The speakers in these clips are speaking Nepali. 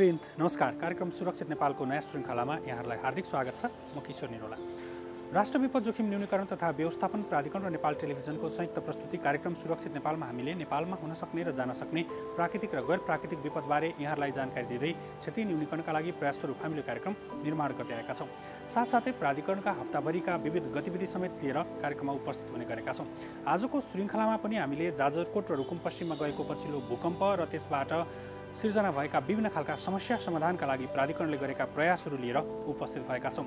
दर्शकवृन्द नमस्कार। कार्यक्रम सुरक्षित नेपालको नयाँ श्रृङ्खलामा यहाँहरूलाई हार्दिक स्वागत छ। म किशोर निरोला। राष्ट्र विपद जोखिम न्यूनीकरण तथा व्यवस्थापन प्राधिकरण र नेपाल टेलिभिजनको संयुक्त प्रस्तुति कार्यक्रम सुरक्षित नेपालमा हामीले नेपालमा हुन सक्ने र जान सक्ने प्राकृतिक र गैर प्राकृतिक विपदबारे यहाँहरूलाई जानकारी दिँदै क्षति न्यूनीकरणका लागि प्रयास स्वरूप हामीले कार्यक्रम निर्माण गर्दै आएका छौँ। साथसाथै प्राधिकरणका हप्ताभरिका विविध गतिविधि समेत लिएर कार्यक्रममा उपस्थित हुने गरेका छौँ। आजको श्रृङ्खलामा पनि हामीले जाजरकोट र रुकुम पश्चिममा गएको पछिल्लो भूकम्प र त्यसबाट सिर्जना भएका विभिन्न खालका समस्या समाधानका लागि प्राधिकरणले गरेका प्रयासहरू लिएर उपस्थित भएका छौँ।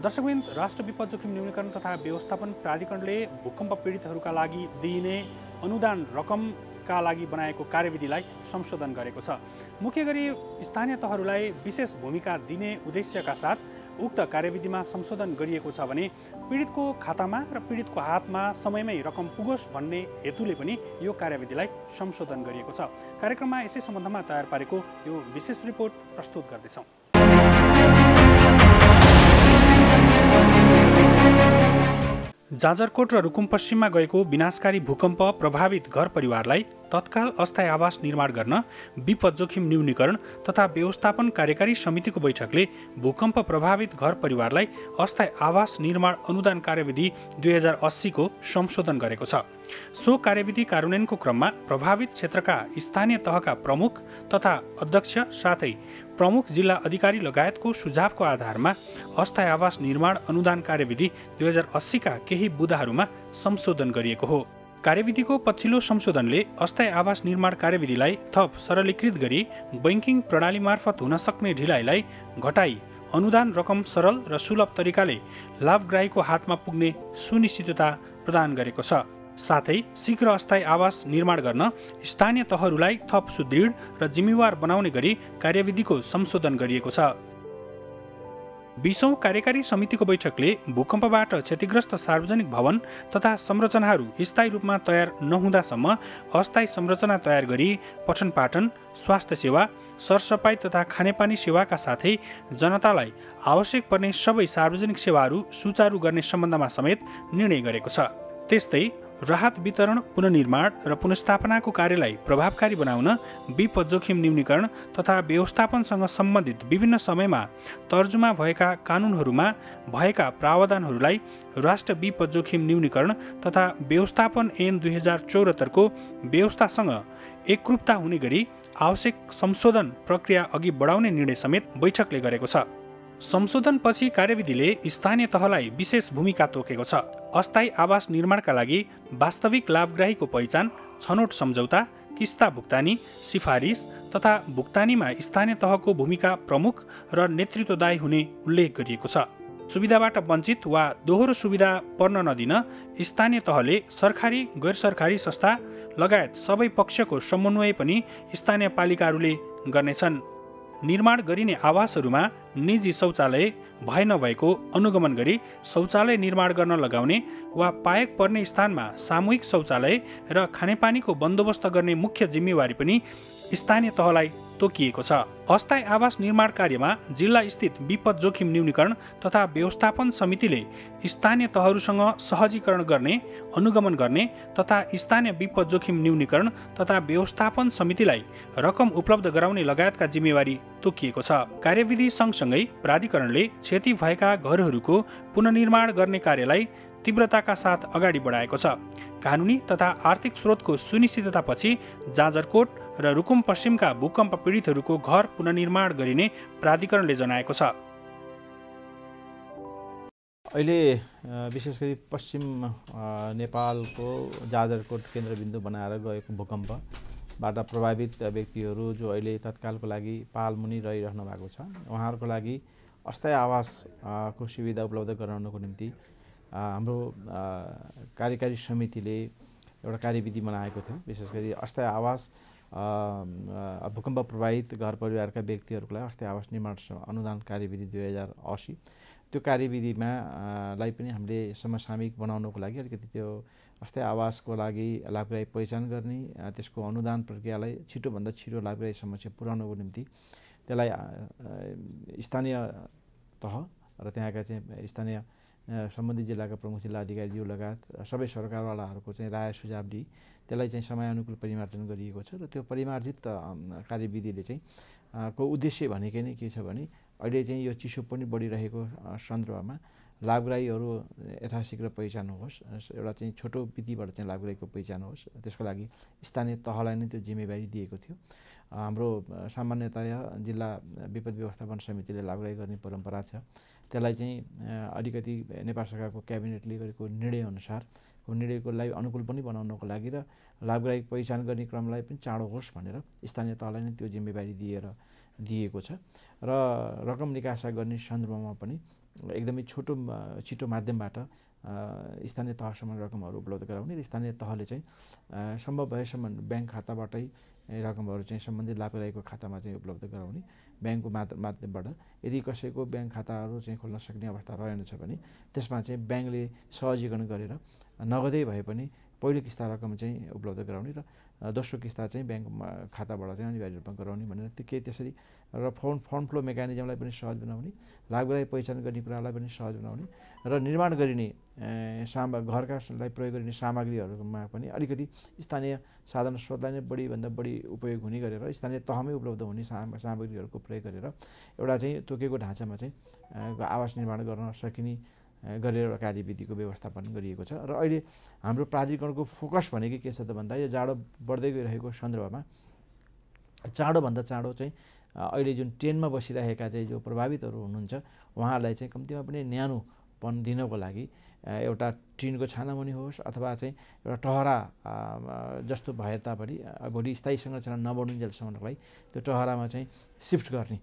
दर्शकवृन्द, राष्ट्र विपद जोखिम न्यूनीकरण तथा व्यवस्थापन प्राधिकरणले भूकम्प पीडितहरूका लागि दिइने अनुदान रकमका लागि बनाएको कार्यविधिलाई संशोधन गरेको छ। मुख्य गरी स्थानीय तहहरूलाई विशेष भूमिका दिने उद्देश्यका साथ उक्त कार्यविधिमा संशोधन गरिएको छ भने पीडितको खातामा र पीडितको हातमा समयमै रकम पुगोस् भन्ने हेतुले पनि यो कार्यविधिलाई संशोधन गरिएको छ। कार्यक्रममा यसै सम्बन्धमा तयार पारेको यो विशेष रिपोर्ट प्रस्तुत गर्दैछौँ। जाजरकोट र रुकुम पश्चिममा गएको विनाशकारी भूकम्प प्रभावित घर परिवारलाई तत्काल अस्थायी आवास निर्माण गर्न विपद जोखिम न्यूनीकरण तथा व्यवस्थापन कार्यकारी समितिको बैठकले भूकम्प प्रभावित घर परिवारलाई अस्थायी आवास निर्माण अनुदान कार्यविधि 2080 को संशोधन गरेको छ। सो कार्यविधि कार्यान्वयनको क्रममा प्रभावित क्षेत्रका स्थानीय तहका प्रमुख तथा अध्यक्ष साथै प्रमुख जिल्ला अधिकारी लगायतको सुझावको आधारमा अस्थायी आवास निर्माण अनुदान कार्यविधि 2080 का केही बुँदाहरूमा संशोधन गरिएको हो। कार्यविधिको पछिल्लो संशोधनले अस्थायी आवास निर्माण कार्यविधिलाई थप सरलीकृत गरी बैंकिङ प्रणाली मार्फत हुन सक्ने ढिलाइलाई घटाई अनुदान रकम सरल र सुलभ तरिकाले लाभग्राहीको हातमा पुग्ने सुनिश्चितता प्रदान गरेको छ। साथै शीघ्र अस्थायी आवास निर्माण गर्न स्थानीय तहहरूलाई थप सुदृढ र जिम्मेवार बनाउने गरी कार्यविधिको संशोधन गरिएको छ। 20औं कार्यकारी समितिको बैठकले भूकम्पबाट क्षतिग्रस्त सार्वजनिक भवन तथा संरचनाहरू स्थायी रूपमा तयार नहुँदासम्म अस्थायी संरचना तयार गरी पठन पाठन, स्वास्थ्य सेवा, सरसफाई तथा खानेपानी सेवाका साथै जनतालाई आवश्यक पर्ने सबै सार्वजनिक सेवाहरू सुचारू गर्ने सम्बन्धमा समेत निर्णय गरेको छ। त्यस्तै राहत वितरण, पुनर्निर्माण र पुनर्स्थापनाको कार्यलाई प्रभावकारी बनाउन विपद जोखिम न्यूनीकरण तथा व्यवस्थापनसँग सम्बन्धित विभिन्न समयमा तर्जुमा भएका कानुनहरूमा भएका प्रावधानहरूलाई राष्ट्र विपद जोखिम न्यूनीकरण तथा व्यवस्थापन ऐन 2074 को व्यवस्थासँग एकरूपता हुने गरी आवश्यक संशोधन प्रक्रिया अघि बढाउने निर्णय समेत बैठकले गरेको छ। संशोधनपछि कार्यविधिले स्थानीय तहलाई विशेष भूमिका तोकेको छ। अस्थायी आवास निर्माणका लागि वास्तविक लाभग्राहीको पहिचान, छनौट सम्झौता, किस्ता भुक्तानी, सिफारिस तथा भुक्तानीमा स्थानीय तहको भूमिका प्रमुख र नेतृत्वदायी हुने उल्लेख गरिएको छ। सुविधाबाट वञ्चित वा दोहोरो सुविधा पर्न नदिन स्थानीय तहले सरकारी, गैर सरकारी संस्था लगायत सबै पक्षको समन्वय पनि स्थानीय पालिकाहरूले गर्नेछन्। निर्माण गरिने आवासहरूमा निजी शौचालय भए नभएको अनुगमन गरी शौचालय निर्माण गर्न लगाउने वा पाएक पर्ने स्थानमा सामूहिक शौचालय र खानेपानीको बन्दोबस्त गर्ने मुख्य जिम्मेवारी पनि स्थानीय तहलाई तोकिएको छ। अस्थायी आवास निर्माण कार्यमा जिल्ला स्थित विपद जोखिम न्यूनीकरण तथा व्यवस्थापन समितिले स्थानीय तहहरूसँग सहजीकरण गर्ने, अनुगमन गर्ने तथा स्थानीय विपद जोखिम न्यूनीकरण तथा व्यवस्थापन समितिलाई रकम उपलब्ध गराउने लगायतका जिम्मेवारी तोकिएको छ। कार्यविधि सँगसँगै प्राधिकरणले क्षति भएका घरहरूको पुनर्निर्माण गर्ने कार्यलाई तीव्रताका साथ अगाडि बढाएको छ। कानुनी तथा आर्थिक स्रोतको सुनिश्चिततापछि जाजरकोट र रुकुम पश्चिमका भूकम्प पीडितहरूको घर पुनर्निर्माण गरिने प्राधिकरणले जनाएको छ। अहिले विशेष गरी पश्चिम नेपालको जाजरकोट केन्द्रबिन्दु बनाएर गएको भूकम्पबाट प्रभावित व्यक्तिहरू जो अहिले तत्कालको लागि पालमुनि रहिरहनु भएको छ, उहाँहरूको लागि अस्थायी आवासको सुविधा उपलब्ध गराउनको निम्ति हाम्रो कार्यकारी समितिले एउटा कार्यविधि बनाएको थियो। विशेष गरी अस्थायी आवास भूकम्प प्रभावित घर परिवारका व्यक्तिहरूलाई अस्थायी आवास निर्माण अनुदान कार्यविधि 2080 त्यो कार्यविधिमा लाई पनि हामीले समसामयिक बनाउनको लागि अलिकति त्यो अस्थायी आवासको लागि लाभग्राही पहिचान गर्ने, त्यसको अनुदान प्रक्रियालाई छिटोभन्दा छिटो लाभग्राही समस्या पुर्याउनको निम्ति त्यसलाई स्थानीय तह र त्यहाँका चाहिँ स्थानीय सम्बन्धित जिल्लाका प्रमुख जिल्ला अधिकारीज्यू लगायत सबै सरकारवालाहरूको चाहिँ राय सुझाव दिई त्यसलाई चाहिँ समयानुकूल परिमार्जन गरिएको छ र त्यो परिमार्जित कार्यविधिले चाहिँ को उद्देश्य भनेकै नै के छ भने अहिले चाहिँ यो चिसो पनि बढिरहेको सन्दर्भमा लाभग्राहीहरू यथाशीघ्र पहिचान होस्, एउटा चाहिँ छोटो विधिबाट चाहिँ लाभग्राहीको पहिचान होस्, त्यसको लागि स्थानीय तहलाई नै त्यो जिम्मेवारी दिएको थियो। हाम्रो सामान्यतया जिल्ला विपद व्यवस्थापन समितिले लाभग्राही गर्ने परम्परा छ, त्यसलाई चाहिँ अलिकति नेपाल सरकारको क्याबिनेटले गरेको निर्णयअनुसारको निर्णयकोलाई अनुकूल पनि बनाउनको लागि र लाभग्राही पहिचान गर्ने क्रमलाई पनि चाँडो होस् भनेर स्थानीय तहलाई नै त्यो जिम्मेवारी दिएको छ र रकम निकासा गर्ने सन्दर्भमा पनि एकदमै छिटो माध्यमबाट स्थानीय तहसम्म रकमहरू उपलब्ध गराउने र स्थानीय तहले चाहिँ सम्भव भएसम्म ब्याङ्क खाताबाटै रकमहरू चाहिँ सम्बन्धित लाभग्राहीको खातामा चाहिँ उपलब्ध गराउने ब्याङ्कको माध्यमबाट। यदि कसैको ब्याङ्क खाताहरू चाहिँ खोल्न सक्ने अवस्था रहेनछ भने त्यसमा चाहिँ ब्याङ्कले सहजीकरण गरेर नगदै भए पनि पहिलो किस्ता रकम चाहिँ उपलब्ध गराउने र दोस्रो किस्ता चाहिँ ब्याङ्क खाताबाट चाहिँ अनिवार्य रूपमा गराउने भनेर त्यसरी र फन्ड फ्लो मेकानिजमलाई पनि सहज बनाउने, लाभग्राही पहिचान गर्ने कुरालाई पनि सहज बनाउने र निर्माण गरिने घरकालाई प्रयोग गरिने सामग्रीहरूमा पनि अलिकति स्थानीय साधन स्रोतलाई नै बढीभन्दा बढी उपयोग हुने गरेर स्थानीय तहमै उपलब्ध हुने सामग्रीहरूको प्रयोग गरेर एउटा चाहिँ तोकेको ढाँचामा चाहिँ आवास निर्माण गर्न सकिने गरेर एउटा कार्यविधिको व्यवस्थापन गरिएको छ। र अहिले हाम्रो प्राधिकरणको फोकस भनेको के छ त भन्दा यो जाडो बढ्दै गइरहेको सन्दर्भमा चाँडोभन्दा चाँडो चाहिँ अहिले जुन ट्रेनमा बसिरहेका चाहिँ जो प्रभावितहरू हुनुहुन्छ उहाँहरूलाई चाहिँ कम्तीमा पनि न्यानोपन दिनको लागि एउटा टिनको छानामुनि होस् अथवा चाहिँ एउटा टहरा जस्तो भए तापनि भोलि स्थायी संरचना नबनुन्जेलसम्मलाई त्यो टहरामा चाहिँ सिफ्ट गर्ने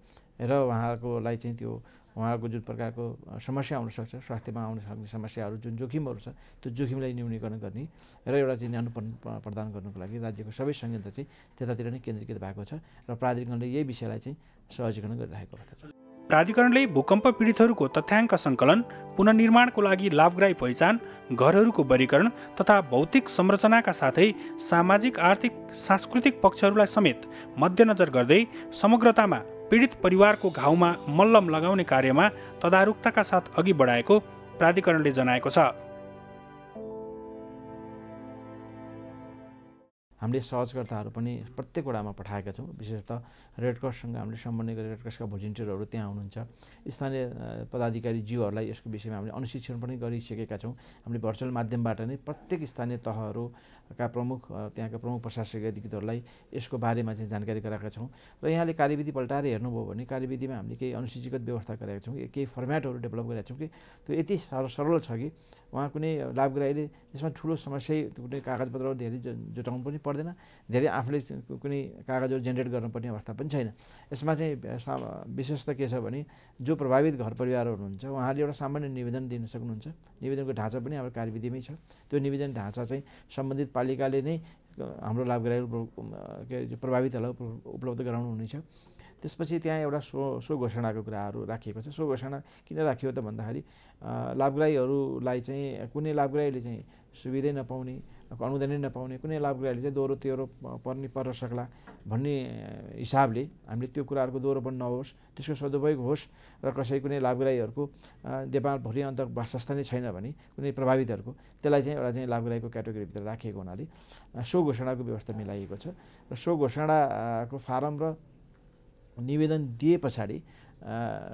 र उहाँहरूलाई चाहिँ त्यो उहाँहरूको जुन प्रकारको समस्या आउनसक्छ, स्वास्थ्यमा आउन सक्ने समस्याहरू जुन जोखिमहरू छ त्यो जोखिमलाई न्यूनीकरण गर्ने र एउटा चाहिँ न्यानोपन प्रदान गर्नको लागि राज्यको सबै संयन्त्र चाहिँ त्यतातिर नै केन्द्रीकृत भएको छ र प्राधिकरणले यही विषयलाई चाहिँ सहजीकरण गरिरहेको अवस्था छ। प्राधिकरणले भूकम्प पीडितहरूको तथ्याङ्क सङ्कलन, पुनर्निर्माणको लागि लाभग्राही पहिचान, घरहरूको वर्गीकरण तथा भौतिक संरचनाका साथै सामाजिक, आर्थिक, सांस्कृतिक पक्षहरूलाई समेत मध्यनजर गर्दै समग्रतामा पीडित परिवारको घाउमा मल्लम लगाउने कार्यमा तदारुकताका साथ अघि बढाएको प्राधिकरणले जनाएको छ। हामीले सहजकर्ताहरू पनि प्रत्येक वडामा पठाएका छौँ। विशेषतः रेडक्रससँग हामीले समन्वय गरेर रेडक्रसका भोलिन्टियरहरू त्यहाँ हुनुहुन्छ। स्थानीय पदाधिकारी जीवहरूलाई यसको विषयमा हामीले अनुशिक्षण पनि गरिसकेका छौँ। हामीले भर्चुअल माध्यमबाट नै प्रत्येक स्थानीय तहहरूका प्रमुख त्यहाँका प्रमुख प्रशासकीय अधिकृतहरूलाई यसको बारेमा चाहिँ जानकारी गराएका छौँ र यहाँले कार्यविधि पल्टाएर हेर्नुभयो भने कार्यविधिमा हामीले केही अनुसूचीगत व्यवस्था गरेका छौँ, केही फर्मेटहरू डेभलप गरेका छौँ कि त्यो यति सरल छ कि उहाँ कुनै लाभग्राहीले त्यसमा ठुलो समस्या कुनै कागजपत्रहरू धेरै जुटाउनु पनि पर्दैन, धेरै आफूले कुनै कागजहरू जेनेरेट गर्नुपर्ने अवस्था पनि छैन। यसमा चाहिँ विशेष त के छ भने जो प्रभावित घर परिवारहरू हुनुहुन्छ उहाँले एउटा सामान्य निवेदन दिन सक्नुहुन्छ। निवेदनको ढाँचा पनि हाम्रो कार्यविधिमै छ। त्यो निवेदन ढाँचा चाहिँ सम्बन्धित पालिकाले नै हाम्रो लाभग्राही प्रभावितहरूलाई उपलब्ध गराउनु हुनेछ। त्यसपछि त्यहाँ एउटा सो घोषणाको कुराहरू राखिएको छ। सो घोषणा किन राखियो त भन्दाखेरि लाभग्राहीहरूलाई चाहिँ कुनै लाभग्राहीले चाहिँ सुविधै नपाउने, अनुदानै नपाउने, कुनै लाभग्राहीले चाहिँ दोहोरो तेह्रो पर्न सक्ला भन्ने हिसाबले हामीले त्यो कुराहरूको दोहोरोपन नहोस्, त्यसको सदुपयोग होस् र कुनै लाभग्राहीहरूको नेपालभरि अन्त वासस्थान नै छैन भने कुनै प्रभावितहरूको त्यसलाई चाहिँ एउटा चाहिँ लाभग्राहीको क्याटेगोरीभित्र राखिएको हुनाले सो घोषणाको व्यवस्था मिलाइएको छ र सो घोषणाको फारम र निवेदन दिए पछाडि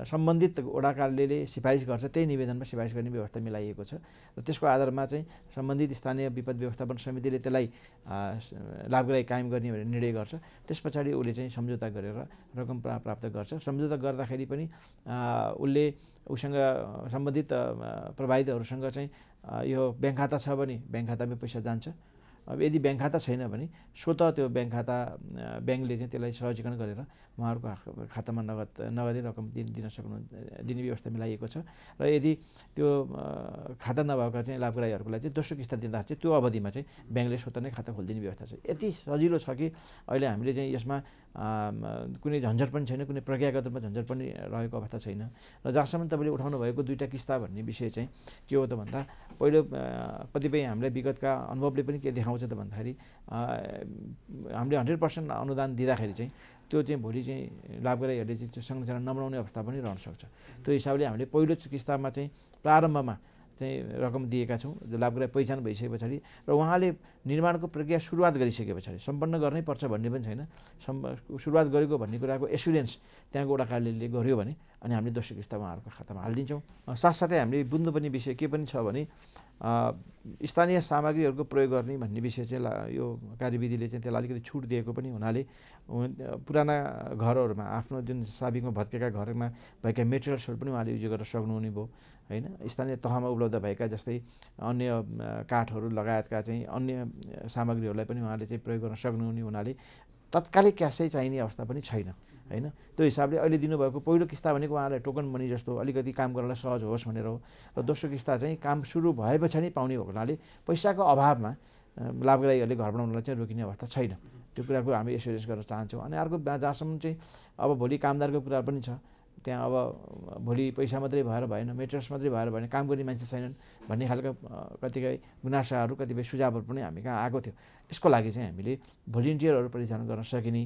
सम्बन्धित वडा कार्यालयले सिफारिस गर्छ, त्यही निवेदनमा सिफारिस गर्ने व्यवस्था मिलाइएको छ र त्यसको आधारमा चाहिँ सम्बन्धित स्थानीय विपद व्यवस्थापन समितिले त्यसलाई लाभग्राही कायम गर्ने भनेर निर्णय गर्छ। त्यस पछाडि उसले चाहिँ सम्झौता गरेर रकम प्राप्त गर्छ। सम्झौता गर्दाखेरि पनि उसँग सम्बन्धित प्रभावितहरूसँग चाहिँ यो ब्याङ्क खाता छ भने ब्याङ्क खातामै पैसा जान्छ। अब यदि ब्याङ्क खाता छैन भने स्वतः त्यो ब्याङ्कले चाहिँ त्यसलाई सहजीकरण गरेर उहाँहरूको खातामा नगदै रकम दिने व्यवस्था मिलाइएको छ र यदि त्यो खाता नभएका चाहिँ लाभग्राहीहरूलाई चाहिँ दोस्रो किस्ता दिँदा चाहिँ त्यो अवधिमा चाहिँ ब्याङ्कले स्वतः नै खाता खोलिदिने व्यवस्था छ। यति सजिलो छ कि अहिले हामीले चाहिँ यसमा कुनै झन्झट पनि छैन, कुनै प्रक्रियागत रूपमा झन्झट पनि रहेको अवस्था छैन र जहाँसम्म तपाईँले उठाउनु भएको दुईवटा किस्ता भन्ने विषय चाहिँ के हो त भन्दा पहिलो कतिपय हामीलाई विगतका अनुभवले पनि के देखाउँछ त भन्दाखेरि हामीले 100% अनुदान दिँदाखेरि चाहिँ त्यो चाहिँ भोलि चाहिँ लाभग्राहीहरूले चाहिँ संरचना नबनाउने अवस्था पनि रहन सक्छ। त्यो हिसाबले हामीले पहिलो किस्तामा चाहिँ प्रारम्भमा चाहिँ रकम दिएका छौँ लाभग्राही पहिचान भइसके पछाडि र उहाँले निर्माणको प्रक्रिया सुरुवात गरिसके पछाडि सम्पन्न गर्नै पर्छ भन्ने पनि छैन सुरुवात गरेको भन्ने कुराको एसुरेन्स त्यहाँको वडा कार्यालयले गर्यो भने अनि हामीले दोस्रो किस्ता उहाँहरूको खातामा हालिदिन्छौँ साथसाथै हामीले बुझ्नुपर्ने विषय के पनि छ भने स्थानीय सामग्रीहरूको प्रयोग गर्ने भन्ने विषय चाहिँ यो कार्यविधिले चाहिँ त्यसलाई अलिकति छुट दिएको पनि हुनाले पुराना घरहरूमा आफ्नो जुन साबिकमा भत्केका घरमा भएका मेटेरियल्सहरू पनि उहाँले युज गर्न सक्नुहुने भयो होइन स्थानीय तहमा उपलब्ध भएका जस्तै अन्य काठहरू लगायतका चाहिँ अन्य सामग्रीहरूलाई पनि उहाँले चाहिँ प्रयोग गर्न सक्नुहुने हुनाले तत्कालिक क्यासै चाहिने अवस्था पनि छैन होइन त्यो हिसाबले अहिले दिनुभएको पहिलो किस्ता भनेको उहाँलाई टोकन मनी जस्तो अलिकति काम गर्नलाई सहज होस् भनेर हो र दोस्रो किस्ता चाहिँ काम सुरु भए पछाडि पाउने भएको हुनाले पैसाको अभावमा लाभग्राहीहरूले घर बनाउनलाई चाहिँ रोकिने अवस्था छैन त्यो कुराको हामी एस्योरेन्स गर्न चाहन्छौँ अनि अर्को जहाँसम्म चाहिँ अब भोलि कामदारको कुरा पनि छ त्यहाँ अब भोलि पैसा मात्रै भएर भएन मेटेरियल्स मात्रै भएर भएन काम गर्ने मान्छे छैनन् भन्ने खालका कतिपय गुनासाहरू कतिपय सुझावहरू पनि हामी कहाँ आएको थियो यसको लागि चाहिँ हामीले भोलिन्टियरहरू परिचालन गर्न सकिने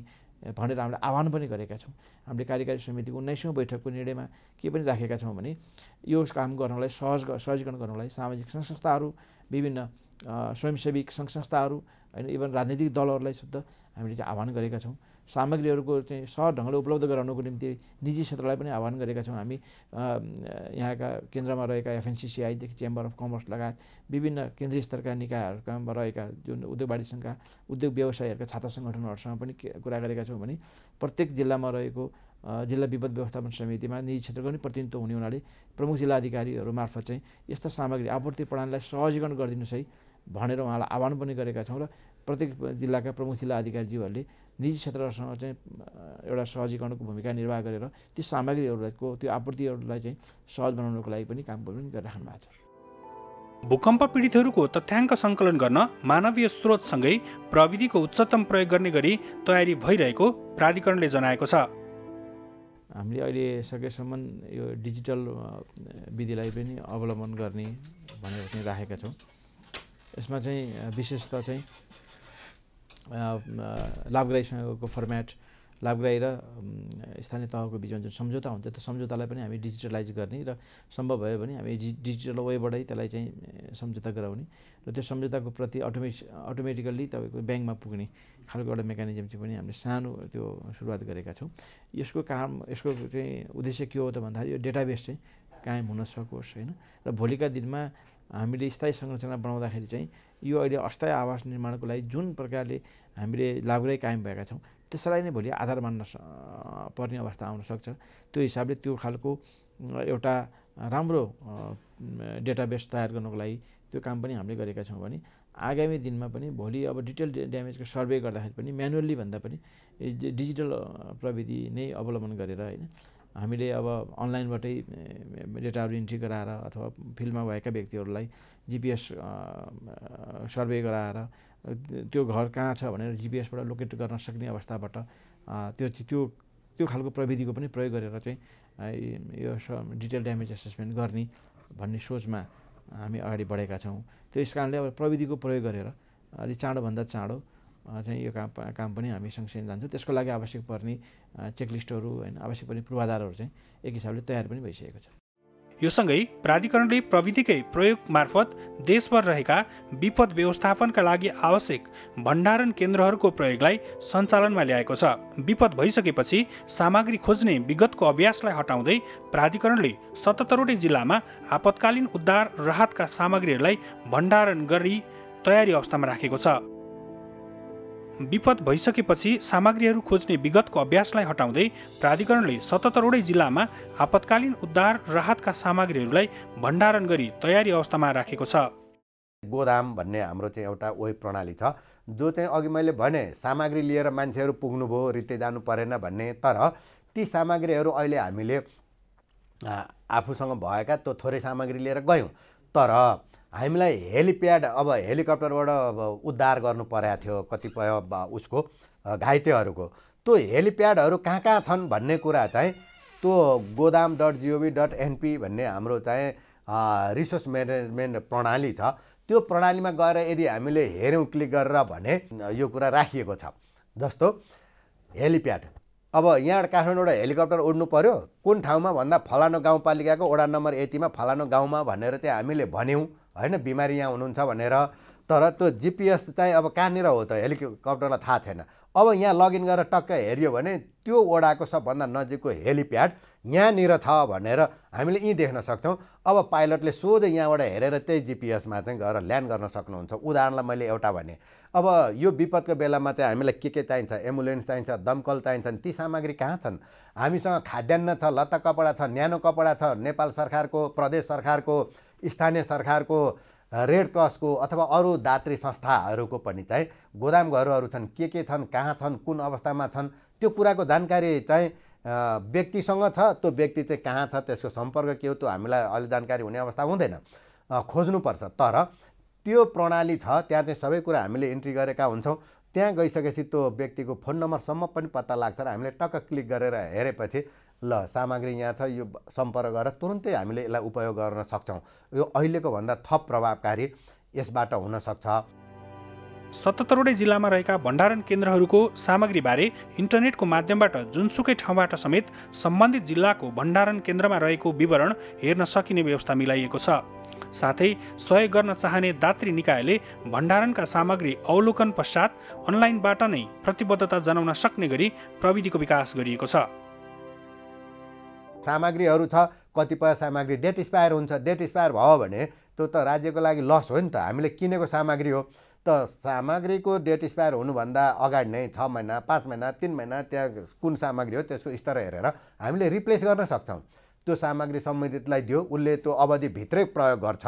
भनेर हामीले आह्वान पनि गरेका छौँ हामीले कार्यकारी समितिको 19औं बैठकको निर्णयमा के पनि राखेका छौँ भने यो काम गर्नलाई सहजीकरण गर्नलाई सामाजिक सङ्घ संस्थाहरू विभिन्न स्वयंसेवी सङ्घ संस्थाहरू होइन इभन राजनीतिक दलहरूलाई सुद्धा हामीले चाहिँ आह्वान गरेका छौँ सामग्रीहरूको चाहिँ सहज ढङ्गले उपलब्ध गराउनको निम्ति निजी क्षेत्रलाई पनि आह्वान गरेका छौँ हामी यहाँका केन्द्रमा रहेका एफएनसिसिआईदेखि चेम्बर अफ कमर्स लगायत विभिन्न केन्द्रीय स्तरका निकायहरूमा रहेका जुन उद्योग वाणिज्य सङ्घका उद्योग व्यवसायीहरूका छात्र सङ्गठनहरूसँग पनि कुरा गरेका छौँ भने प्रत्येक जिल्लामा रहेको जिल्ला विपद व्यवस्थापन समितिमा निजी क्षेत्रको पनि प्रतिनिधित्व हुने हुनाले प्रमुख जिल्ला अधिकारीहरू मार्फत चाहिँ यस्ता सामग्री आपूर्ति प्रणालीलाई सहजीकरण गरिदिनुहोस् है भनेर उहाँलाई आह्वान पनि गरेका छौँ र प्रत्येक जिल्लाका प्रमुख जिल्ला अधिकारीज्यूहरूले निजी क्षेत्रहरूसँग चाहिँ एउटा सहजीकरणको भूमिका निर्वाह गरेर ती सामग्रीहरूको त्यो आपूर्तिहरूलाई चाहिँ सहज बनाउनको लागि पनि काम पनि गरिराख्नु भएको छ। भूकम्प पीडितहरूको तथ्याङ्क सङ्कलन गर्न मानवीय स्रोतसँगै प्रविधिको उच्चतम प्रयोग गर्ने गरी तयारी भइरहेको प्राधिकरणले जनाएको छ। हामीले अहिले सकेसम्म यो डिजिटल विधिलाई पनि अवलम्बन गर्ने भनेर चाहिँ राखेका छौँ। यसमा चाहिँ विशेषतः चाहिँ लाभग्राहीसँगको फर्मेट लाभग्राही र स्थानीय तहको बिचमा जुन सम्झौता हुन्छ त्यो सम्झौतालाई पनि हामी डिजिटलाइज गर्ने र सम्भव भयो भने हामी डिजिटल वेबाटै त्यसलाई चाहिँ सम्झौता गराउने र त्यो सम्झौताको प्रति अटोमेटिकल्ली तपाईँको ब्याङ्कमा पुग्ने खालको एउटा मेकानिजम चाहिँ पनि हामीले सानो त्यो सुरुवात गरेका छौँ। यसको चाहिँ उद्देश्य के हो त भन्दाखेरि यो डेटाबेस चाहिँ कायम हुन सकोस् होइन र भोलिका दिनमा हामीले स्थायी संरचना बनाउँदाखेरि चाहिँ यो अहिले अस्थायी आवास निर्माणको लागि जुन प्रकारले हामीले लाभग्राही कायम भएका छौँ त्यसलाई नै भोलि आधार मान्न पर्ने अवस्था आउन सक्छ। त्यो हिसाबले त्यो खालको एउटा राम्रो डेटाबेस तयार गर्नको लागि त्यो काम पनि हामीले गरेका छौँ भने आगामी दिनमा पनि भोलि अब डिटेल ड्यामेजको सर्वे गर्दाखेरि पनि म्यानुअल्ली भन्दा पनि डिजिटल प्रविधि नै अवलम्बन गरेर होइन हामीले अब अनलाइनबाटै डेटाहरू इन्ट्री गराएर अथवा फिल्डमा भएका व्यक्तिहरूलाई जिपिएस सर्वे गराएर त्यो घर कहाँ छ भनेर जिपिएसबाट लोकेट गर्न सक्ने अवस्थाबाट त्यो खालको प्रविधिको पनि प्रयोग गरेर चाहिँ यो डिटेल ड्यामेज एसेसमेन्ट गर्ने भन्ने सोचमा हामी अगाडि बढेका छौँ। त्यस कारणले अब प्रविधिको प्रयोग गरेर अलिक चाँडोभन्दा चाँडो चाहिँ यो काम पनि हामी सँगसँगै जान्छौँ। त्यसको लागि आवश्यक पर्ने चेकलिस्टहरू होइन आवश्यक पर्ने पूर्वाधारहरू चाहिँ एक हिसाबले तयार पनि भइसकेको छ। यो सँगै प्राधिकरणले प्रविधिकै प्रयोग मार्फत देशभर रहेका विपद व्यवस्थापनका लागि आवश्यक भण्डारण केन्द्रहरूको प्रयोगलाई सञ्चालनमा ल्याएको छ। विपद भइसकेपछि सामग्री खोज्ने विगतको अभ्यासलाई हटाउँदै प्राधिकरणले 77वटै जिल्लामा आपतकालीन उद्धार राहतका सामग्रीहरूलाई भण्डारण गरी तयारी अवस्थामा राखेको छ। विपद भइसकेपछि सामग्रीहरू खोज्ने विगतको अभ्यासलाई हटाउँदै प्राधिकरणले 77वटै जिल्लामा आपतकालीन उद्धार राहतका सामग्रीहरूलाई भण्डारण गरी तयारी अवस्थामा राखेको छ। गोदाम भन्ने हाम्रो चाहिँ एउटा वेब प्रणाली छ जो चाहिँ अघि मैले भने सामग्री लिएर मान्छेहरू पुग्नुभयो रित्ते जानु परेन भन्ने तर ती सामग्रीहरू अहिले हामीले आफूसँग भएका त्यो थोरै सामग्री लिएर गयौँ तर हामीलाई हेलिप्याड अब हेलिकप्टरबाट उद्धार गर्नु परेको थियो कतिपय उसको घाइतेहरूको त्यो हेलिप्याडहरू कहाँ कहाँ छन् भन्ने कुरा चाहिँ त्यो godam.gov.np भन्ने हाम्रो चाहिँ रिसोर्स म्यानेजमेन्ट प्रणाली छ त्यो प्रणालीमा गएर यदि हामीले हेऱ्यौँ क्लिक गरेर भने यो कुरा राखिएको छ। जस्तो हेलिप्याड अब यहाँबाट काठमाडौँबाट हेलिकप्टर उड्नु पर्यो कुन ठाउँमा भन्दा फलानु गाउँपालिकाको वडा नम्बर यतिमा फलानु गाउँमा भनेर चाहिँ हामीले भन्यौँ होइन, बिमारी यहाँ हुनुहुन्छ भनेर। तर त्यो जिपिएस चाहिँ अब कहाँनिर हो त हेलिकप्टरलाई थाहा छैन। अब यहाँ लगइन गरेर टक्क हेऱ्यो भने त्यो वडाको सबभन्दा नजिकको हेलिप्याड यहाँनिर छ भनेर हामीले यहीँ देख्न सक्छौँ। अब पाइलटले सोझै यहाँबाट हेरेर त्यही जिपिएसमा चाहिँ गएर ल्यान्ड गर्न सक्नुहुन्छ। उदाहरणलाई मैले एउटा भने, अब यो विपदको बेलामा चाहिँ हामीलाई के चाहिन्छ, एम्बुलेन्स चाहिन्छ, दमकल चाहिन्छन्, ती सामग्री कहाँ छन्? हामीसँग खाद्यान्न छ, लत्ता कपडा छ, न्यानो कपडा छ, नेपाल सरकारको, प्रदेश सरकारको, स्थानीय सरकारको, रेड क्रसको अथवा अरू दात्री संस्थाहरूको पनि चाहिँ गोदाम घरहरू छन्, के छन्, कहाँ छन्, कुन अवस्थामा छन्, त्यो कुराको जानकारी चाहिँ व्यक्तिसँग छ। त्यो व्यक्ति चाहिँ कहाँ छ, त्यसको सम्पर्क के हो, त्यो हामीलाई अहिले जानकारी हुने अवस्था हुँदैन, खोज्नुपर्छ। तर त्यो प्रणाली छ, त्यहाँ चाहिँ सबै कुरा हामीले इन्ट्री गरेका हुन्छौँ। त्यहाँ गइसकेपछि त्यो व्यक्तिको फोन नम्बरसम्म पनि पत्ता लाग्छ र हामीले टक्क क्लिक गरेर हेरेपछि ल सामग्री यहाँ छ, यो सम्पर्क गरेर तुरुन्तै हामीले यसलाई उपयोग गर्न सक्छौँ। यो अहिलेको भन्दा थप प्रभावकारी यसबाट हुनसक्छ। 77वटै जिल्लामा रहेका भण्डारण केन्द्रहरूको सामग्रीबारे इन्टरनेटको माध्यमबाट जुनसुकै ठाउँबाट समेत सम्बन्धित जिल्लाको भण्डारण केन्द्रमा रहेको विवरण हेर्न सकिने व्यवस्था मिलाइएको छ। साथै सहयोग गर्न चाहने दात्री निकायले भण्डारणका सामग्री अवलोकन पश्चात अनलाइनबाट नै प्रतिबद्धता जनाउन सक्ने गरी प्रविधिको विकास गरिएको छ। सामग्रीहरू छ, कतिपय सामग्री डेट एक्सपायर हुन्छ। डेट एक्सपायर भयो भने त्यो त राज्यको लागि लस हो नि त, हामीले किनेको सामग्री हो। त सामग्रीको डेट एक्सपायर हुनुभन्दा अगाडि नै 6 महिना, 5 महिना, 3 महिना त्यहाँ कुन सामग्री हो त्यसको स्तर हेरेर हामीले रिप्लेस गर्न सक्छौँ। त्यो सामग्री सम्बन्धितलाई दियो, उसले त्यो अवधिभित्रै प्रयोग गर्छ।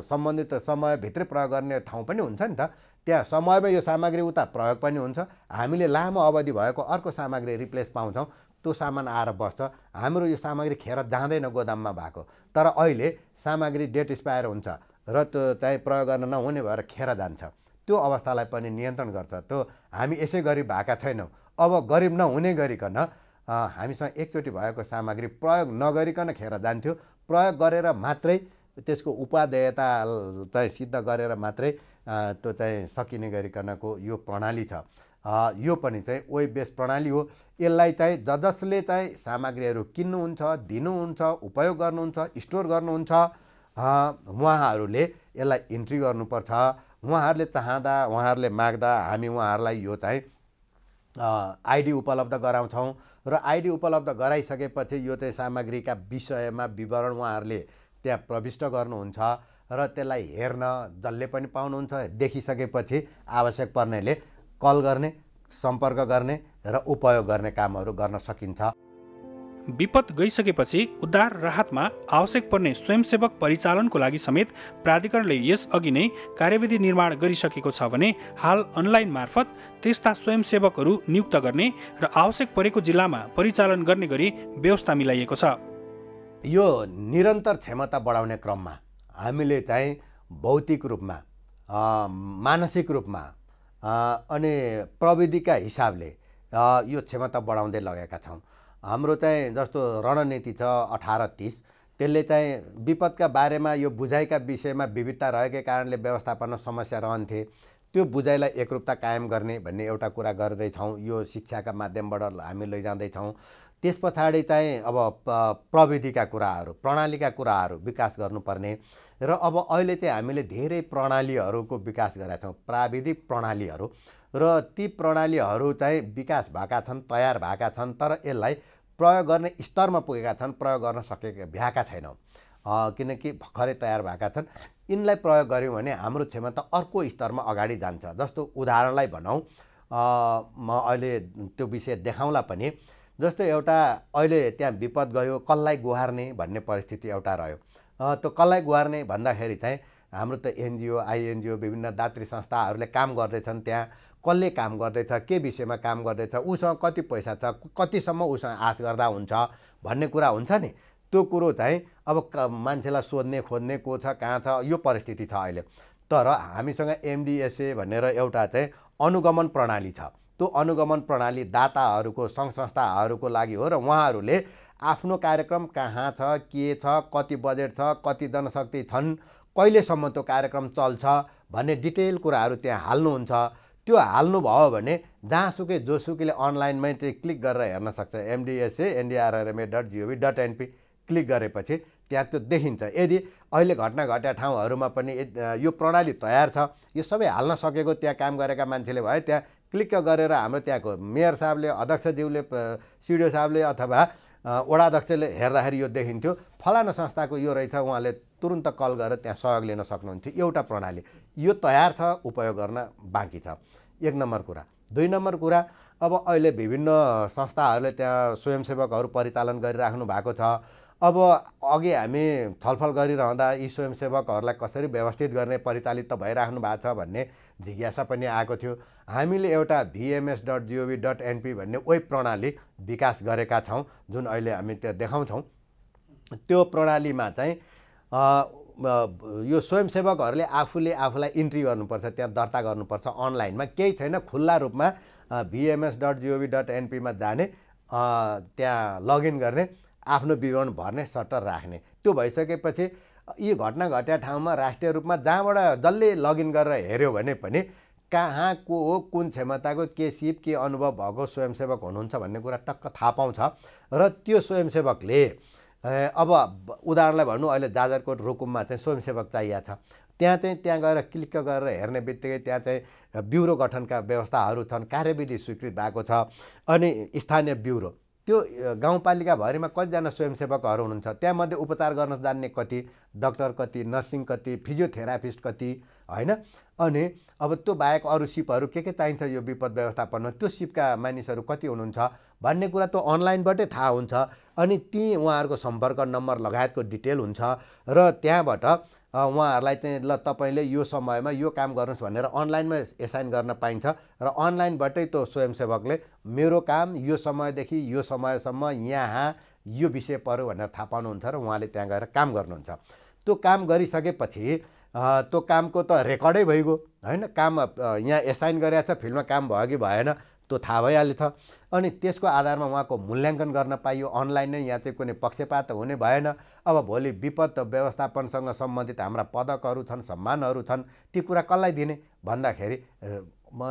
सम्बन्धित समयभित्रै प्रयोग गर्ने ठाउँ पनि हुन्छ नि त, त्यहाँ समयमा यो सामग्री उता प्रयोग पनि हुन्छ। हामीले लामो अवधि भएको अर्को सामग्री रिप्लेस पाउँछौँ। त्यो सामान आएर बस्छ। हाम्रो यो सामग्री खेर जाँदैन गोदाममा भएको, तर अहिले सामग्री डेट एक्सपायर हुन्छ र त्यो चाहिँ प्रयोग गर्न नहुने भएर खेर जान्छ। त्यो अवस्थालाई पनि नियन्त्रण गर्छ। त्यो हामी यसै गरी भएका छैनौँ। अब गरिब नहुने गरिकन हामीसँग एकचोटि भएको सामग्री प्रयोग नगरिकन खेर जान्थ्यो। प्रयोग गरेर मात्रै त्यसको उपादेयता चाहिँ सिद्ध गरेर मात्रै त्यो चाहिँ सकिने गरिकनको यो प्रणाली छ। यो पनि चाहिँ वेब बेस्ड प्रणाली हो। यसलाई चाहिँ जसले चाहिँ सामग्रीहरू किन्नुहुन्छ, दिनुहुन्छ, उपयोग गर्नुहुन्छ, स्टोर गर्नुहुन्छ, उहाँहरूले यसलाई इन्ट्री गर्नुपर्छ। उहाँहरूले चाहँदा, उहाँहरूले माग्दा हामी उहाँहरूलाई यो चाहिँ आइडी उपलब्ध गराउँछौँ र आइडी उपलब्ध गराइसकेपछि यो चाहिँ सामग्रीका विषयमा विवरण उहाँहरूले त्यहाँ प्रविष्ट गर्नुहुन्छ र त्यसलाई हेर्न जसले पनि पाउनुहुन्छ। देखिसकेपछि आवश्यक पर्नेले कल गर्ने, सम्पर्क गर्ने र उपयोग गर्ने कामहरू गर्न सकिन्छ। विपद गइसकेपछि उद्धार राहतमा आवश्यक पर्ने स्वयंसेवक परिचालनको लागि समेत प्राधिकरणले यस अघि नै कार्यविधि निर्माण गरिसकेको छ भने हाल अनलाइन मार्फत त्यस्ता स्वयंसेवकहरू नियुक्त गर्ने र आवश्यक परेको जिल्लामा परिचालन गर्ने गरी व्यवस्था मिलाइएको छ। यो निरन्तर क्षमता बढाउने क्रममा हामीले चाहिँ भौतिक रूपमा, मानसिक रूपमा अनि प्रविधिका हिसाबले यो क्षमता बढाउँदै लगेका छौँ। हाम्रो चाहिँ जस्तो रणनीति छ 1830, त्यसले चाहिँ विपदका बारेमा यो बुझाइका विषयमा विविधता रहेकै कारणले व्यवस्थापनमा समस्या रहन्थे। त्यो बुझाइलाई एकरूपता कायम गर्ने भन्ने एउटा कुरा गर्दैछौँ। यो शिक्षाका माध्यमबाट हामी लैजाँदैछौँ। त्यस पछाडि चाहिँ अब प्रविधिका कुराहरू, प्रणालीका कुराहरू विकास गर्नुपर्ने र अब अहिले चाहिँ हामीले धेरै प्रणालीहरूको विकास गरेका छौँ, प्राविधिक प्रणालीहरू, र ती प्रणालीहरू चाहिँ विकास भएका छन्, तयार भएका छन्, तर यसलाई प्रयोग गर्ने स्तरमा पुगेका छन्, प्रयोग गर्न भ्याएका छैनौँ किनकि भर्खरै तयार भएका छन्। यिनलाई प्रयोग गऱ्यौँ भने हाम्रो क्षमता अर्को स्तरमा अगाडि जान्छ। जस्तो उदाहरणलाई भनौँ, म अहिले त्यो विषय देखाउँला पनि। जस्तो एउटा अहिले त्यहाँ विपद गयो, कसलाई गुहार्ने भन्ने परिस्थिति एउटा रह्यो। त्यो कसलाई गुहार्ने भन्दाखेरि चाहिँ हाम्रो त एनजिओ, आइएनजिओ, विभिन्न दात्री संस्थाहरूले काम गर्दैछन्। त्यहाँ कसले काम गर्दैछ, के विषयमा काम गर्दैछ, उसँग कति पैसा छ, कतिसम्म उसँग आश गर्दा हुन्छ भन्ने कुरा हुन्छ नि। त्यो कुरो चाहिँ अब मान्छेलाई सोध्ने खोज्ने को छ, कहाँ छ, यो परिस्थिति छ अहिले। तर हामीसँग एमडिएसए भनेर एउटा चाहिँ अनुगमन प्रणाली छ। त्यो अनुगमन प्रणाली दाताहरूको, सङ्घ संस्थाहरूको लागि हो र उहाँहरूले आफ्नो कार्यक्रम कहाँ छ, के छ, कति बजेट छ, कति जनशक्ति छन्, कहिलेसम्म त्यो कार्यक्रम चल्छ भन्ने डिटेल कुराहरू त्यहाँ हाल्नुहुन्छ। त्यो हाल्नुभयो भने जहाँसुकै जोसुकैले अनलाइनमै चाहिँ क्लिक गरेर हेर्न सक्छ। mdsa.ndrrma.gov.np क्लिक गरेपछि त्यहाँ त्यो देखिन्छ। यदि अहिले घटना घटेका ठाउँहरूमा पनि यो प्रणाली तयार छ, यो सबै हाल्न सकेको त्यहाँ काम गरेका मान्छेले भए त्यहाँ क्लिक गरेर हाम्रो त्यहाँको मेयर साहबले, अध्यक्षज्यूले, सिडिओ साहबले अथवा वडा अध्यक्षले हेर्दाखेरि यो देखिन्थ्यो फलाना संस्थाको यो रहेछ, उहाँले तुरुन्त कल गरेर त्यहाँ सहयोग लिन सक्नुहुन्थ्यो। एउटा प्रणाली यो तयार छ, उपयोग गर्न बाँकी छ। 1 नम्बर कुरा। 2 नम्बर कुरा, अब अहिले विभिन्न संस्थाहरूले त्यहाँ स्वयंसेवकहरू परिचालन गरिराख्नु भएको छ। अब अघि हामी छलफल गरिरहँदा यी स्वयंसेवकहरूलाई कसरी व्यवस्थित गर्ने, परिचालित त भइराख्नु भएको छ भन्ने जिज्ञासा पनि आएको थियो। हामीले एउटा vms.gov.np भन्ने वेब प्रणाली विकास गरेका छौँ, जुन अहिले हामी त्यहाँ देखाउँछौँ। त्यो प्रणालीमा चाहिँ यो स्वयंसेवकहरूले आफूलाई इन्ट्री गर्नुपर्छ, त्यहाँ दर्ता गर्नुपर्छ अनलाइनमा, केही छैन, खुल्ला रूपमा vms.gov.np मा जाने, त्यहाँ लगइन गर्ने, आफ्नो विवरण भर्ने, सट्टर राख्ने। त्यो भइसकेपछि यी घटना घटेका ठाउँमा राष्ट्रिय रूपमा जहाँबाट जसले लगइन गरेर हेऱ्यो भने पनि कहाँ को हो, कुन क्षमताको, के सिप, के अनुभव भएको स्वयंसेवक हुनुहुन्छ भन्ने कुरा टक्क थाहा पाउँछ। र त्यो स्वयंसेवकले अब उदाहरणलाई भन्नु, अहिले जाजरकोट रुकुममा चाहिँ स्वयंसेवक चाहिएको छ, त्यहाँ गएर क्लिक गरेर हेर्ने बित्तिकै त्यहाँ चाहिँ ब्युरो गठनका व्यवस्थाहरू छन्, कार्यविधि स्वीकृत भएको छ। अनि स्थानीय ब्युरो, त्यो गाउँपालिकाभरिमा कतिजना स्वयंसेवकहरू हुनुहुन्छ, त्यहाँमध्ये उपचार गर्न जान्ने कति, डाक्टर कति, नर्सिङ कति, फिजियोथेरापिस्ट कति, होइन। अनि अब त्यो बाहेक अरू सिपहरू के चाहिन्छ यो विपद व्यवस्थापनमा, त्यो सिपका मानिसहरू कति हुनुहुन्छ भन्ने कुरा त अनलाइनबाटै थाहा हुन्छ। अनि ती उहाँहरूको सम्पर्क नम्बर लगायतको डिटेल हुन्छ र त्यहाँबाट उहाँहरूलाई चाहिँ ल तपाईँले यो समयमा यो काम गर्नुहोस् भनेर अनलाइनमा एसाइन गर्न पाइन्छ। र अनलाइनबाटै त्यो स्वयंसेवकले मेरो काम यो समयदेखि यो समयसम्म यहाँ यो विषय पर्यो भनेर थाहा पाउनुहुन्छ र उहाँले त्यहाँ गएर काम गर्नुहुन्छ। त्यो काम गरिसकेपछि त्यो कामको त रेकर्डै भइगयो, होइन। काम यहाँ एसाइन गरेको छ, फिल्डमा काम भयो कि भएन त्यो थाहा भइहालेछ। अनि त्यसको आधारमा उहाँको मूल्याङ्कन गर्न पाइयो अनलाइन नै। यहाँ चाहिँ कुनै पक्षपात हुने भएन। अब भोलि विपद व्यवस्थापनसँग सम्बन्धित हाम्रा पदकहरू छन्, सम्मानहरू छन्, ती कुरा कसलाई दिने भन्दाखेरि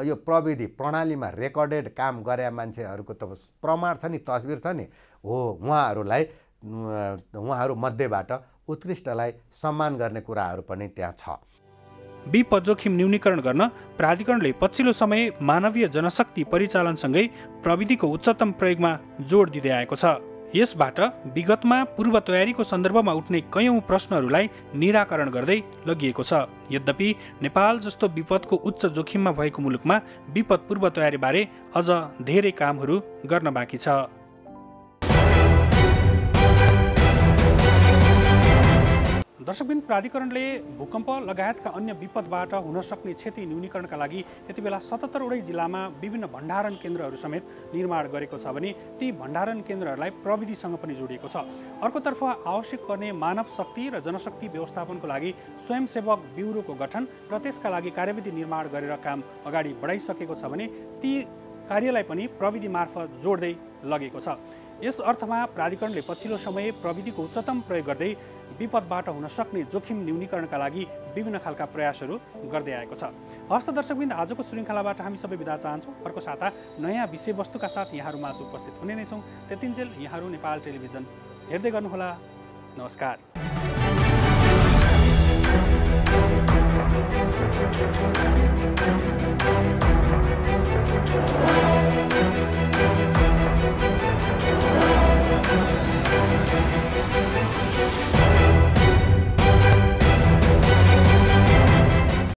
यो प्रविधि प्रणालीमा रेकर्डेड काम गरे मान्छेहरूको त प्रमाण छ नि, तस्बिर छ नि, हो, उहाँहरू मध्येबाट उत्कृष्टलाई सम्मान गर्ने कुराहरू पनि त्यहाँ छ। विपद जोखिम न्यूनीकरण गर्न प्राधिकरणले पछिल्लो समय मानवीय जनशक्ति परिचालनसँगै प्रविधिको उच्चतम प्रयोगमा जोड दिँदै आएको छ। यसबाट विगतमा पूर्व तयारीको सन्दर्भमा उठ्ने कयौं प्रश्नहरूलाई निराकरण गर्दै लगिएको छ। यद्यपि नेपाल जस्तो विपदको उच्च जोखिममा भएको मुलुकमा विपद पूर्व तयारीबारे अझ धेरै कामहरू गर्न बाँकी छ। दर्शकबिन, प्राधिकरणले भूकम्प लगायतका अन्य विपदबाट हुन सक्ने क्षति न्यूनीकरणका लागि यति बेला 77 वटै जिल्लामा विभिन्न भण्डारण केन्द्रहरू समेत निर्माण गरेको छ भने ती भण्डारण केन्द्रहरूलाई प्रविधिसँग पनि जोडिएको छ। अर्कोतर्फ आवश्यक पर्ने मानव शक्ति र जनशक्ति व्यवस्थापनको लागि स्वयंसेवक ब्युरोको गठन र त्यसका लागि कार्यविधि निर्माण गरेर काम अगाडि बढाइसकेको छ भने ती कार्यलाई पनि प्रविधि मार्फत जोड्दै लगेको छ। यस अर्थमा प्राधिकरणले पछिल्लो समय प्रविधिको उच्चतम प्रयोग गर्दै विपदबाट हुन सक्ने जोखिम न्यूनीकरणका लागि विभिन्न खालका प्रयासहरू गर्दै आएको छ। हस्त दर्शकबिन्द, आजको श्रृङ्खलाबाट हामी सबै बिदा चाहन्छौँ। अर्को साता नयाँ विषयवस्तुका साथ यहाँहरूमाझ उपस्थित हुने नै छौँ। त्यतिन्जेल यहाँहरू नेपाल टेलिभिजन हेर्दै गर्नुहोला। नमस्कार।